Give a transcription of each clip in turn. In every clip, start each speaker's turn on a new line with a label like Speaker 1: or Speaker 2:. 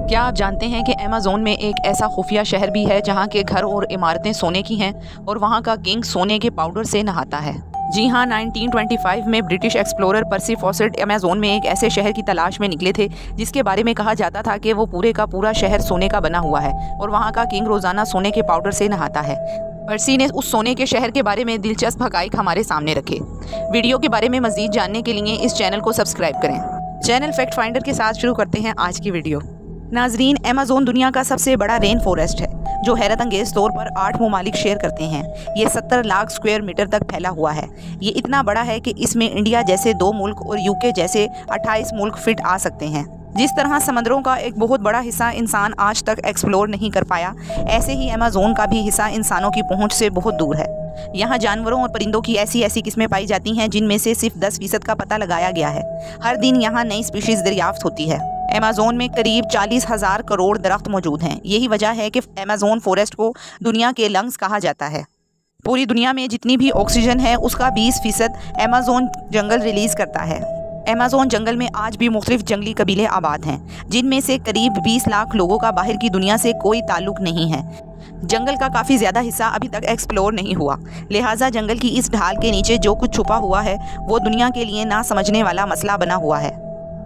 Speaker 1: क्या आप जानते हैं कि अमेज़न में एक ऐसा खुफिया शहर भी है जहां के घर और इमारतें सोने की हैं और वहां का किंग सोने के पाउडर से नहाता है। जी हां, 1925 में ब्रिटिश एक्सप्लोरर पर्सी फॉसेट अमेज़न में एक ऐसे शहर की तलाश में निकले थे जिसके बारे में कहा जाता था कि वो पूरे का पूरा शहर सोने का बना हुआ है और वहाँ का किंग रोज़ाना सोने के पाउडर से नहाता है। पर्सी ने उस सोने के शहर के बारे में दिलचस्प हक़ाइक़ हमारे सामने रखे। वीडियो के बारे में मज़ीद जानने के लिए इस चैनल को सब्सक्राइब करें। चैनल फैक्ट फाइंडर के साथ शुरू करते हैं आज की वीडियो। नाजरीन, अमेज़न दुनिया का सबसे बड़ा रेन फॉरेस्ट है जो हैरत अंगेज तौर पर 8 ममालिक शेयर करते हैं। ये 70 लाख स्क्वायर मीटर तक फैला हुआ है। ये इतना बड़ा है कि इसमें इंडिया जैसे 2 मुल्क और यूके जैसे 28 मुल्क फिट आ सकते हैं। जिस तरह समंदरों का एक बहुत बड़ा हिस्सा इंसान आज तक एक्सप्लोर नहीं कर पाया, ऐसे ही अमेज़न का भी हिस्सा इंसानों की पहुंच से बहुत दूर है। यहाँ जानवरों और परिंदों की ऐसी किस्में पाई जाती हैं जिनमें से सिर्फ 10% का पता लगाया गया है। हर दिन यहाँ नई स्पीशीज दरियाफ्त होती है। अमेज़न में करीब 40,000 करोड़ दरख्त मौजूद हैं। यही वजह है कि अमेज़न फॉरेस्ट को दुनिया के लंग्स कहा जाता है। पूरी दुनिया में जितनी भी ऑक्सीजन है उसका 20% अमेज़न जंगल रिलीज़ करता है। अमेज़न जंगल में आज भी मुख्तलिफ जंगली कबीले आबाद हैं, जिनमें से करीब 20 लाख लोगों का बाहर की दुनिया से कोई ताल्लुक नहीं है। जंगल का काफ़ी ज़्यादा हिस्सा अभी तक एक्सप्लोर नहीं हुआ, लिहाजा जंगल की इस ढाल के नीचे जो कुछ छुपा हुआ है वो दुनिया के लिए ना समझने वाला मसला बना हुआ है।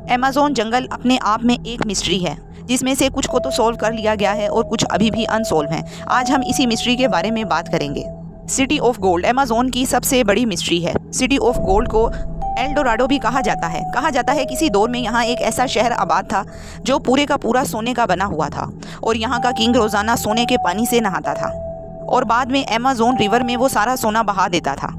Speaker 1: अमेज़न जंगल अपने आप में एक मिस्ट्री है, जिसमें से कुछ को तो सोल्व कर लिया गया है और कुछ अभी भी अनसोल्व हैं। आज हम इसी मिस्ट्री के बारे में बात करेंगे। सिटी ऑफ गोल्ड अमेज़न की सबसे बड़ी मिस्ट्री है। सिटी ऑफ गोल्ड को एल डोराडो भी कहा जाता है किसी दौर में यहाँ एक ऐसा शहर आबाद था जो पूरे का पूरा सोने का बना हुआ था और यहाँ का किंग रोज़ाना सोने के पानी से नहाता था और बाद में अमेज़न रिवर में वो सारा सोना बहा देता था।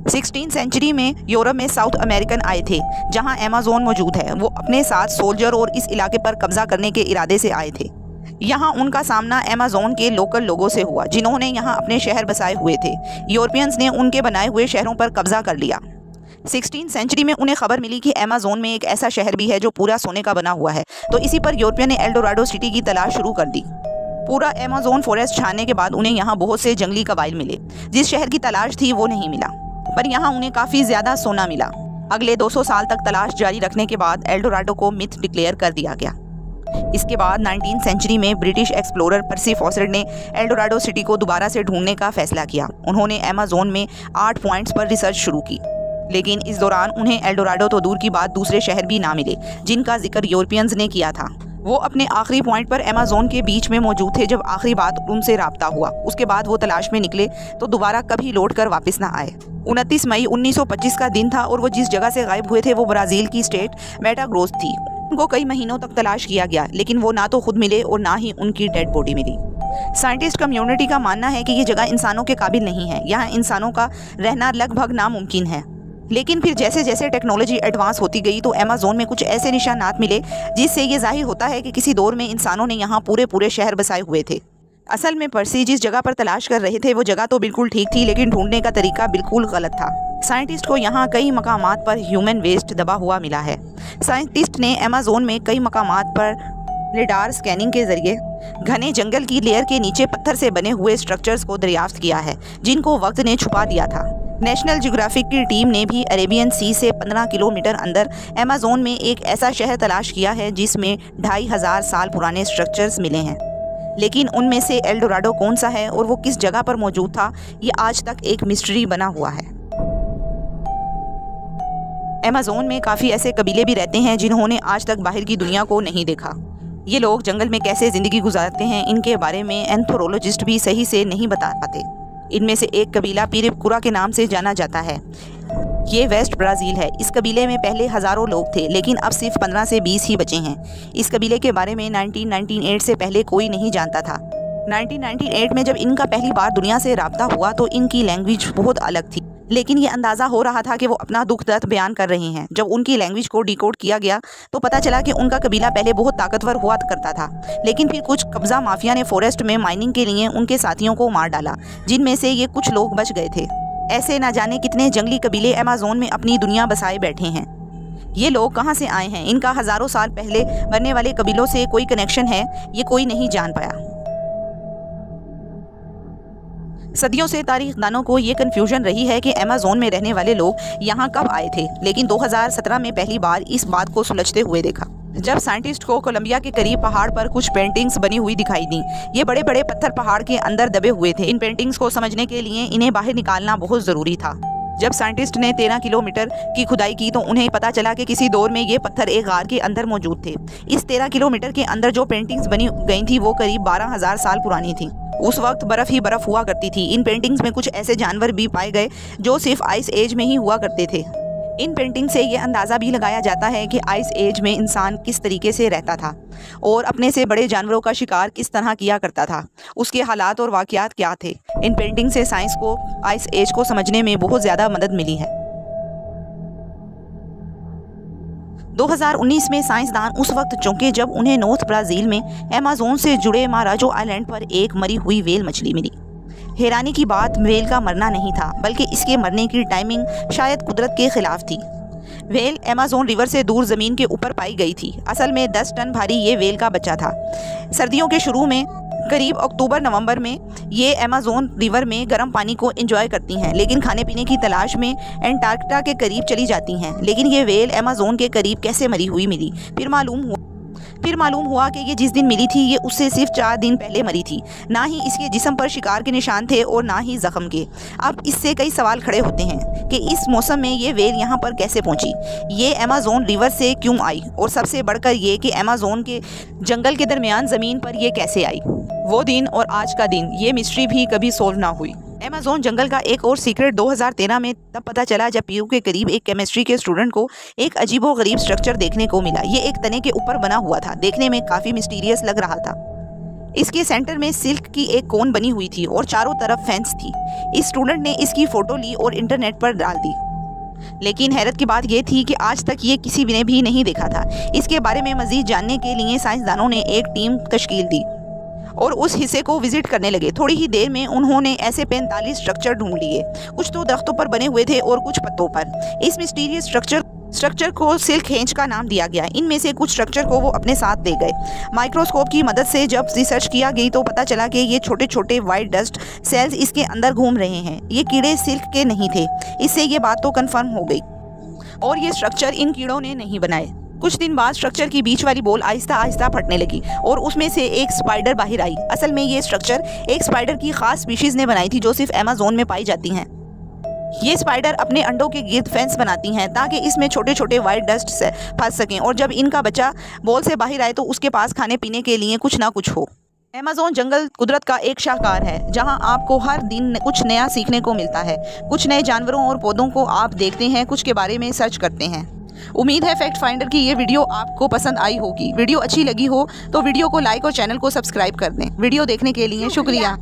Speaker 1: 16वीं सेंचुरी में यूरोप में साउथ अमेरिकन आए थे जहाँ अमेज़न मौजूद है। वो अपने साथ सोल्जर और इस इलाके पर कब्जा करने के इरादे से आए थे। यहाँ उनका सामना अमेज़न के लोकल लोगों से हुआ जिन्होंने यहाँ अपने शहर बसाए हुए थे। यूरोपियंस ने उनके बनाए हुए शहरों पर कब्जा कर लिया। 16वीं सेंचुरी में उन्हें खबर मिली कि अमेज़न में एक ऐसा शहर भी है जो पूरा सोने का बना हुआ है, तो इसी पर यूरोपियन ने एल डोराडो सिटी की तलाश शुरू कर दी। पूरा अमेज़न फॉरेस्ट छानने के बाद उन्हें यहाँ बहुत से जंगली कबाइल मिले। जिस शहर की तलाश थी वो नहीं मिला, पर यहाँ उन्हें काफ़ी ज़्यादा सोना मिला। अगले 200 साल तक तलाश जारी रखने के बाद एल डोराडो को मिथ डिक्लेयर कर दिया गया। इसके बाद 19वीं सेंचुरी में ब्रिटिश एक्सप्लोरर पर्सी फॉसेट ने एल डोराडो सिटी को दोबारा से ढूंढने का फैसला किया। उन्होंने अमेज़न में 8 पॉइंट्स पर रिसर्च शुरू की, लेकिन इस दौरान उन्हें एल डोराडो तो दूर की बात दूसरे शहर भी ना मिले जिनका जिक्र यूरोपियंस ने किया था। वो अपने आखिरी पॉइंट पर अमेज़न के बीच में मौजूद थे जब आखिरी बात उनसे राब्ता हुआ। उसके बाद वो तलाश में निकले तो दोबारा कभी लौट कर वापस ना आए। 29 मई 1925 का दिन था और वो जिस जगह से गायब हुए थे वो ब्राज़ील की स्टेट मेटाग्रोस थी। उनको कई महीनों तक तलाश किया गया, लेकिन वो ना तो खुद मिले और ना ही उनकी डेड बॉडी मिली। साइंटिस्ट कम्युनिटी का मानना है कि ये जगह इंसानों के काबिल नहीं है। यहाँ इंसानों का रहना लगभग नामुमकिन है। लेकिन फिर जैसे जैसे टेक्नोलॉजी एडवांस होती गई तो अमेज़न में कुछ ऐसे निशानात मिले जिससे ये जाहिर होता है कि किसी दौर में इंसानों ने यहाँ पूरे शहर बसाए हुए थे। असल में पर्सी जिस जगह पर तलाश कर रहे थे वो जगह तो बिल्कुल ठीक थी, लेकिन ढूंढने का तरीका बिल्कुल गलत था। साइंटिस्ट को यहाँ कई मकामात पर ह्यूमन वेस्ट दबा हुआ मिला है। साइंटिस्ट ने अमेज़न में कई मकामात पर रेडार स्कैनिंग के जरिए घने जंगल की लेयर के नीचे पत्थर से बने हुए स्ट्रक्चर्स को दरियाफ्त किया है जिनको वक्त ने छुपा दिया था। नेशनल ज्योग्राफिक की टीम ने भी अरेबियन सी से 15 किलोमीटर अंदर अमेज़न में एक ऐसा शहर तलाश किया है जिसमें 2500 साल पुराने स्ट्रक्चर्स मिले हैं, लेकिन उनमें से एल डोराडो कौन सा है और वो किस जगह पर मौजूद था ये आज तक एक मिस्ट्री बना हुआ है। अमेज़न में काफ़ी ऐसे कबीले भी रहते हैं जिन्होंने आज तक बाहर की दुनिया को नहीं देखा। ये लोग जंगल में कैसे ज़िंदगी गुजारते हैं इनके बारे में एंथ्रोपोलॉजिस्ट भी सही से नहीं बता पाते। इनमें से एक कबीला पिरिपकुरा के नाम से जाना जाता है। ये वेस्ट ब्राज़ील है। इस कबीले में पहले हज़ारों लोग थे, लेकिन अब सिर्फ 15 से 20 ही बचे हैं। इस कबीले के बारे में 1998 से पहले कोई नहीं जानता था। 1998 में जब इनका पहली बार दुनिया से राब्ता हुआ तो इनकी लैंग्वेज बहुत अलग थी, लेकिन ये अंदाज़ा हो रहा था कि वो अपना दुख दर्द बयान कर रहे हैं। जब उनकी लैंग्वेज को डिकोड किया गया तो पता चला कि उनका कबीला पहले बहुत ताकतवर हुआ करता था, लेकिन फिर कुछ कब्ज़ा माफिया ने फॉरेस्ट में माइनिंग के लिए उनके साथियों को मार डाला, जिनमें से ये कुछ लोग बच गए थे। ऐसे ना जाने कितने जंगली कबीले अमेज़न में अपनी दुनिया बसाए बैठे हैं। ये लोग कहाँ से आए हैं, इनका हज़ारों साल पहले बनने वाले कबीलों से कोई कनेक्शन है, ये कोई नहीं जान पाया। सदियों से तारीखदानों को ये कन्फ्यूजन रही है कि अमेज़न में रहने वाले लोग यहाँ कब आए थे, लेकिन 2017 में पहली बार इस बात को सुलझते हुए देखा। जब साइंटिस्ट को कोलंबिया के करीब पहाड़ पर कुछ पेंटिंग्स बनी हुई दिखाई दी। ये बड़े बड़े पत्थर पहाड़ के अंदर दबे हुए थे। इन पेंटिंग्स को समझने के लिए इन्हें बाहर निकालना बहुत ज़रूरी था। जब साइंटिस्ट ने 13 किलोमीटर की खुदाई की तो उन्हें पता चला कि किसी दौर में ये पत्थर एक गार के अंदर मौजूद थे। इस 13 किलोमीटर के अंदर जो पेंटिंग्स बनी गई थी वो करीब 12,000 साल पुरानी थी। उस वक्त बर्फ़ ही बर्फ़ हुआ करती थी। इन पेंटिंग्स में कुछ ऐसे जानवर भी पाए गए जो सिर्फ आइस एज में ही हुआ करते थे। इन पेंटिंग से ये अंदाज़ा भी लगाया जाता है कि आइस एज में इंसान किस तरीके से रहता था और अपने से बड़े जानवरों का शिकार किस तरह किया करता था, उसके हालात और वाक़यात क्या थे। इन पेंटिंग से साइंस को आइस एज को समझने में बहुत ज़्यादा मदद मिली है। 2019 में साइंसदान उस वक्त चौंके जब उन्हें नॉर्थ ब्राज़ील में अमेज़न से जुड़े माराजो आइलैंड पर एक मरी हुई व्हेल मछली मिली। हैरानी की बात व्हेल का मरना नहीं था, बल्कि इसके मरने की टाइमिंग शायद कुदरत के खिलाफ थी। व्हेल अमेज़न रिवर से दूर ज़मीन के ऊपर पाई गई थी। असल में 10 टन भारी ये व्हेल का बच्चा था। सर्दियों के शुरू में करीब अक्टूबर-नवंबर में ये अमेज़न रिवर में गर्म पानी को एंजॉय करती हैं, लेकिन खाने पीने की तलाश में एंटार्कटिका के करीब चली जाती हैं। लेकिन ये व्हेल अमेज़न के करीब कैसे मरी हुई मिली? फिर मालूम हुआ कि ये जिस दिन मिली थी ये उससे सिर्फ 4 दिन पहले मरी थी। ना ही इसके जिस्म पर शिकार के निशान थे और ना ही जख्म के। अब इससे कई सवाल खड़े होते हैं कि इस मौसम में ये व्हेल यहाँ पर कैसे पहुँची, ये अमेज़न रिवर से क्यों आई, और सबसे बढ़कर ये कि अमेज़न के जंगल के दरमियान ज़मीन पर ये कैसे आई। वो दिन और आज का दिन, ये मिस्ट्री भी कभी सोल्व ना हुई। अमेज़न जंगल का एक और सीक्रेट 2013 में तब पता चला जब पीयू के करीब एक केमिस्ट्री के स्टूडेंट को एक अजीबोगरीब स्ट्रक्चर देखने को मिला। ये एक तने के ऊपर बना हुआ था, देखने में काफ़ी मिस्टीरियस लग रहा था। इसके सेंटर में सिल्क की एक कोन बनी हुई थी और चारों तरफ फेंस थी। इस स्टूडेंट ने इसकी फ़ोटो ली और इंटरनेट पर डाल दी। लेकिन हैरत की बात यह थी कि आज तक ये किसी ने भी नहीं देखा था। इसके बारे में मज़ीद जानने के लिए साइंसदानों ने एक टीम तश्कील दी और उस हिस्से को विजिट करने लगे। थोड़ी ही देर में उन्होंने ऐसे 45 स्ट्रक्चर ढूंढ लिए। कुछ तो दरख्तों पर बने हुए थे और कुछ पत्तों पर। इस मिस्टीरियस स्ट्रक्चर को सिल्क हेंज का नाम दिया गया। इनमें से कुछ स्ट्रक्चर को वो अपने साथ ले गए। माइक्रोस्कोप की मदद से जब रिसर्च किया गई तो पता चला कि ये छोटे छोटे वाइट डस्ट सेल्स इसके अंदर घूम रहे हैं। ये कीड़े सिल्क के नहीं थे। इससे ये बात तो कन्फर्म हो गई। और ये स्ट्रक्चर इन कीड़ों ने नहीं बनाए। कुछ दिन बाद स्ट्रक्चर की बीच वाली बॉल आहिस्ता आहिस्ता फटने लगी और उसमें से एक स्पाइडर बाहर आई। असल में ये स्ट्रक्चर एक स्पाइडर की खास स्पीशीज ने बनाई थी जो सिर्फ अमेज़न में पाई जाती हैं। ये स्पाइडर अपने अंडों के गिर्द फेंस बनाती हैं ताकि इसमें छोटे छोटे वाइट डस्ट से फंस सकें और जब इनका बच्चा बॉल से बाहर आए तो उसके पास खाने पीने के लिए कुछ ना कुछ हो। अमेज़न जंगल कुदरत का एक शाहकार है जहां आपको हर दिन कुछ नया सीखने को मिलता है। कुछ नए जानवरों और पौधों को आप देखते हैं, कुछ के बारे में सर्च करते हैं। उम्मीद है फैक्ट फाइंडर की ये वीडियो आपको पसंद आई होगी। वीडियो अच्छी लगी हो तो वीडियो को लाइक और चैनल को सब्सक्राइब कर दें। वीडियो देखने के लिए शुक्रिया।